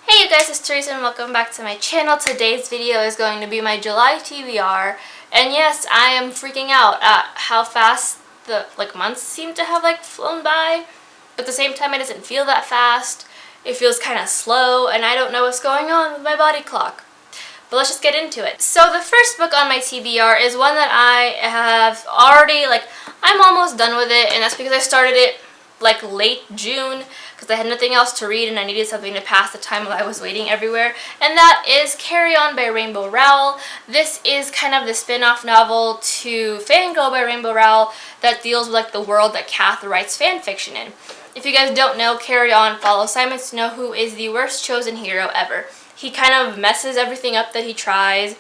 Hey you guys, it's Teresa and welcome back to my channel. Today's video is going to be my July TBR. And yes, I am freaking out at how fast the months seem to have flown by. But at the same time, it doesn't feel that fast. It feels kind of slow and I don't know what's going on with my body clock. But let's just get into it. So the first book on my TBR is one that I have already, I'm almost done with it, and that's because I started it late June because I had nothing else to read and I needed something to pass the time while I was waiting everywhere, and that is Carry On by Rainbow Rowell. This is kind of the spin-off novel to Fangirl by Rainbow Rowell that deals with the world that Kath writes fan fiction in. If you guys don't know, Carry On follows Simon Snow, who is the worst chosen hero ever. He kind of messes everything up that he tries.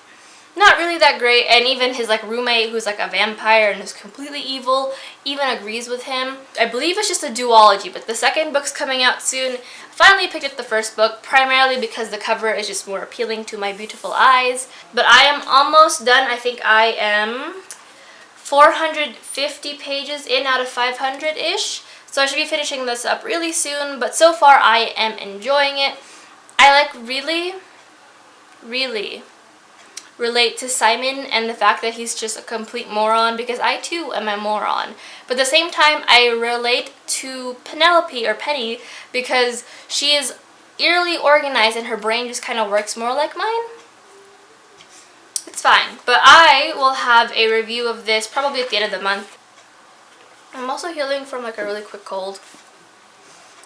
Not really that great, and even his roommate, who's a vampire and is completely evil, even agrees with him. I believe it's just a duology, but the second book's coming out soon. I finally picked up the first book, primarily because the cover is just more appealing to my beautiful eyes. But I am almost done. I think I am 450 pages in out of 500-ish. So I should be finishing this up really soon, but so far I am enjoying it. I really relate to Simon and the fact that he's just a complete moron, because I too am a moron. But at the same time, I relate to Penelope, or Penny, because she is eerily organized and her brain just kind of works more like mine. It's fine. But I will have a review of this probably at the end of the month. I'm also healing from a really quick cold.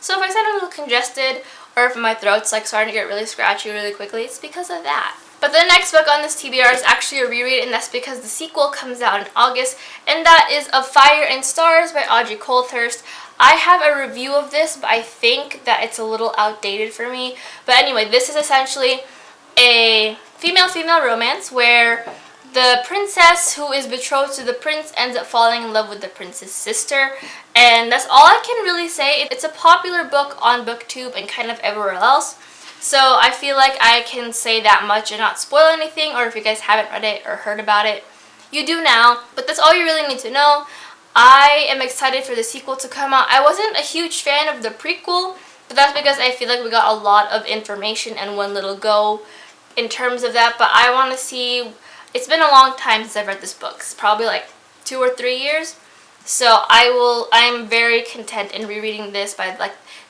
So if I sound a little congested, or if my throat's starting to get really scratchy really quickly, it's because of that. But the next book on this TBR is actually a reread, and that's because the sequel comes out in August, and that is Of Fire and Stars by Audrey Coulthurst. I have a review of this, but I think that it's a little outdated for me. But anyway, this is essentially a female-female romance where the princess who is betrothed to the prince ends up falling in love with the prince's sister. And that's all I can really say. It's a popular book on BookTube and kind of everywhere else. So I feel like I can say that much and not spoil anything, or if you guys haven't read it or heard about it, you do now. But that's all you really need to know. I am excited for the sequel to come out. I wasn't a huge fan of the prequel, but that's because I feel like we got a lot of information in one little go in terms of that. But I want to see. It's been a long time since I've read this book. It's probably 2 or 3 years. So I'm very content in rereading this by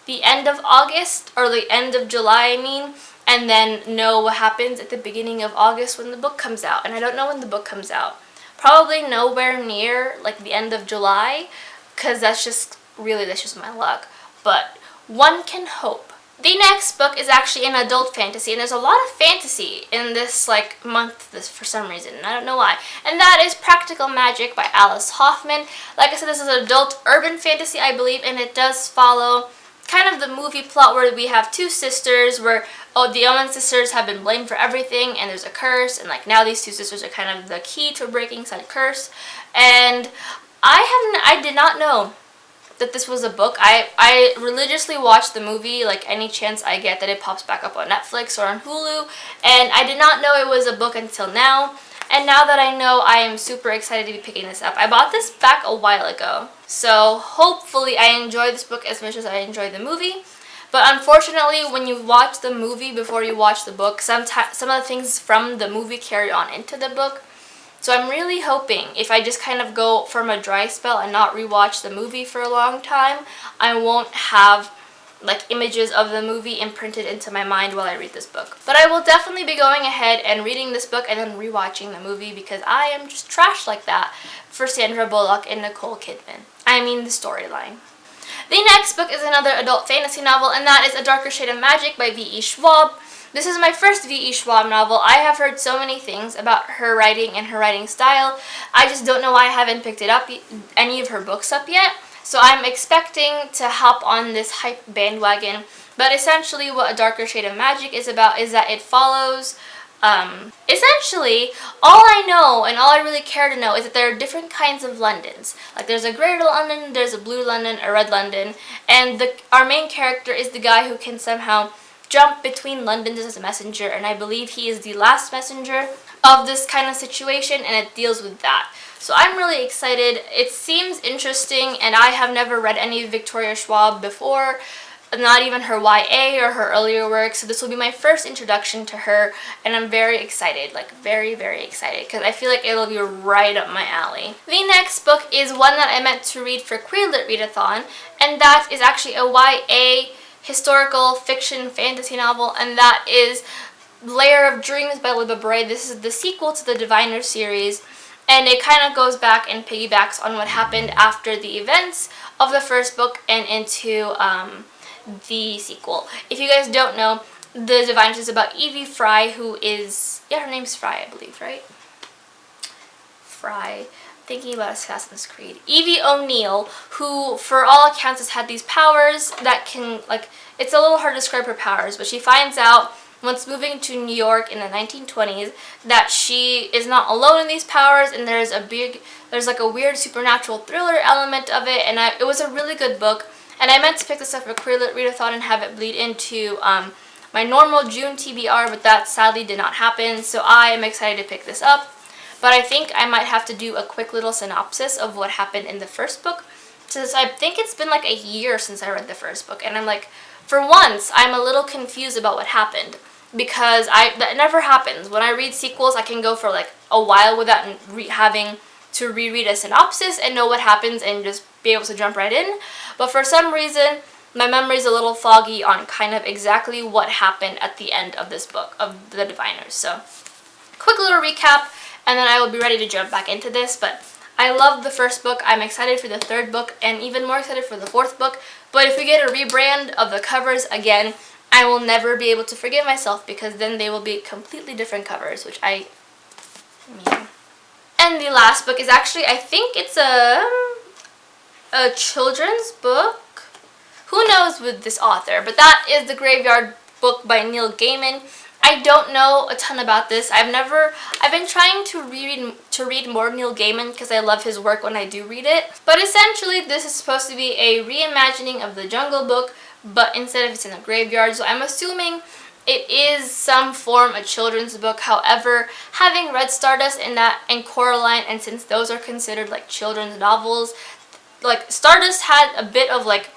the end of August, or the end of July, I mean, and then know what happens at the beginning of August when the book comes out. And I don't know when the book comes out. Probably nowhere near the end of July, because that's just my luck. But one can hope. The next book is actually an adult fantasy, and there's a lot of fantasy in this month for some reason, and I don't know why. And that is Practical Magic by Alice Hoffman. Like I said, this is an adult urban fantasy, I believe, and it does follow kind of the movie plot where we have two sisters where the Owen sisters have been blamed for everything, and there's a curse, and now these two sisters are kind of the key to breaking said curse. And I did not know that this was a book. I religiously watch the movie any chance I get that it pops back up on Netflix or on Hulu, and I did not know it was a book until now. And now that I know, I am super excited to be picking this up. I bought this back a while ago, so hopefully I enjoy this book as much as I enjoy the movie. But unfortunately, when you watch the movie before you watch the book, some of the things from the movie carry on into the book. So I'm really hoping if I just kind of go from a dry spell and not rewatch the movie for a long time, I won't have images of the movie imprinted into my mind while I read this book. But I will definitely be going ahead and reading this book and then rewatching the movie, because I am just trash like that for Sandra Bullock and Nicole Kidman. I mean the storyline. The next book is another adult fantasy novel, and that is A Darker Shade of Magic by V.E. Schwab. This is my first V.E. Schwab novel. I have heard so many things about her writing and her writing style. I just don't know why I haven't picked any of her books up yet. So I'm expecting to hop on this hype bandwagon. But essentially what A Darker Shade of Magic is about is that it follows, essentially, all I know and all I really care to know is that there are different kinds of Londons. There's a grey London, there's a blue London, a red London, and our main character is the guy who can somehow jump between Londons as a messenger, and I believe he is the last messenger of this kind of situation, and it deals with that. So I'm really excited. It seems interesting, and I have never read any Victoria Schwab before. not even her YA or her earlier work, so this will be my first introduction to her, and I'm very excited, like very, very excited, because I feel like it'll be right up my alley. The next book is one that I meant to read for Queer Lit Readathon, and that is actually a YA historical fiction fantasy novel, and that is Layer of Dreams by Libba Bray. This is the sequel to the Diviner series, and it kind of goes back and piggybacks on what happened after the events of the first book and into the sequel. If you guys don't know, the Diviners is about Evie Fry, who is, yeah, her name's Fry, I believe, right? Fry. Thinking about Assassin's Creed. Evie O'Neill, who for all accounts has had these powers that can, like, it's a little hard to describe her powers, but she finds out once moving to New York in the 1920s that she is not alone in these powers, and there's like a weird supernatural thriller element of it, and it was a really good book. And I meant to pick this up for Queer Lit Readathon and have it bleed into my normal June TBR, but that sadly did not happen, so I am excited to pick this up. But I think I might have to do a quick little synopsis of what happened in the first book, since I think it's been like a year since I read the first book, and I'm like, for once, I'm a little confused about what happened, because that never happens. When I read sequels, I can go for like a while without having to reread a synopsis and know what happens and just be able to jump right in. But for some reason, my memory's a little foggy on kind of exactly what happened at the end of this book, of The Diviners. So, quick little recap, and then I will be ready to jump back into this. But I loved the first book. I'm excited for the third book, and even more excited for the fourth book. But if we get a rebrand of the covers again, I will never be able to forgive myself, because then they will be completely different covers, which I mean. And the last book is actually, I think it's a children's book. Who knows with this author? But that is The Graveyard Book by Neil Gaiman. I don't know a ton about this. I've been trying to read more Neil Gaiman because I love his work when I do read it. But essentially, this is supposed to be a reimagining of The Jungle Book, but instead of it's in a graveyard. So I'm assuming it is some form a children's book. However, having read Stardust and Coraline, and since those are considered like children's novels, like Stardust had a bit of like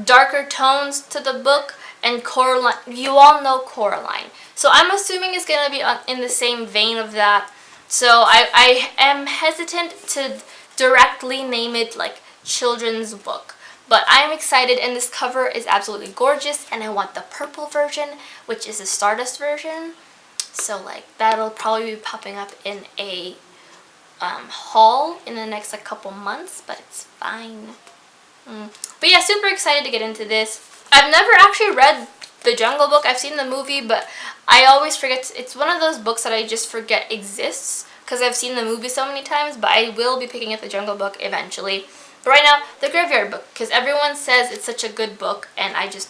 darker tones to the book, and Coraline, you all know Coraline. So I'm assuming it's going to be in the same vein of that. So I am hesitant to directly name it like children's book. But I'm excited, and this cover is absolutely gorgeous, and I want the purple version, which is the Stardust version. So like that'll probably be popping up in a haul in the next like couple months, but it's fine. But yeah, super excited to get into this. I've never actually read The Jungle Book. I've seen the movie, but I always forget. It's one of those books that I just forget exists because I've seen the movie so many times, but I will be picking up The Jungle Book eventually. But right now, The Graveyard Book, because everyone says it's such a good book, and I just,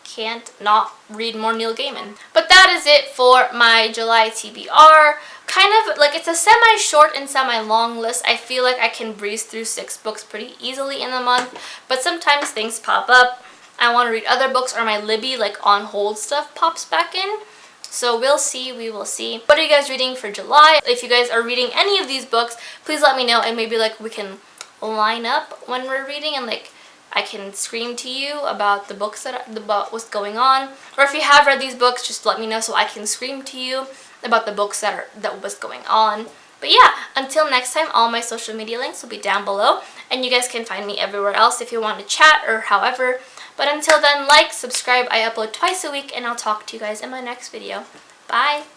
can't not read more Neil Gaiman. But that is it for my July TBR. Kind of, like, it's a semi-short and semi-long list. I feel like I can breeze through 6 books pretty easily in a month, but sometimes things pop up. I want to read other books, or my Libby, like, on hold stuff pops back in. So we'll see, we will see. What are you guys reading for July? If you guys are reading any of these books, please let me know, and maybe, like, we can line up when we're reading, and like I can scream to you about the books about what's going on. Or if you have read these books, just let me know so I can scream to you about the books that was going on. But yeah, until next time, all my social media links will be down below, and you guys can find me everywhere else if you want to chat or however. But until then, like, subscribe. I upload twice a week, and I'll talk to you guys in my next video. Bye!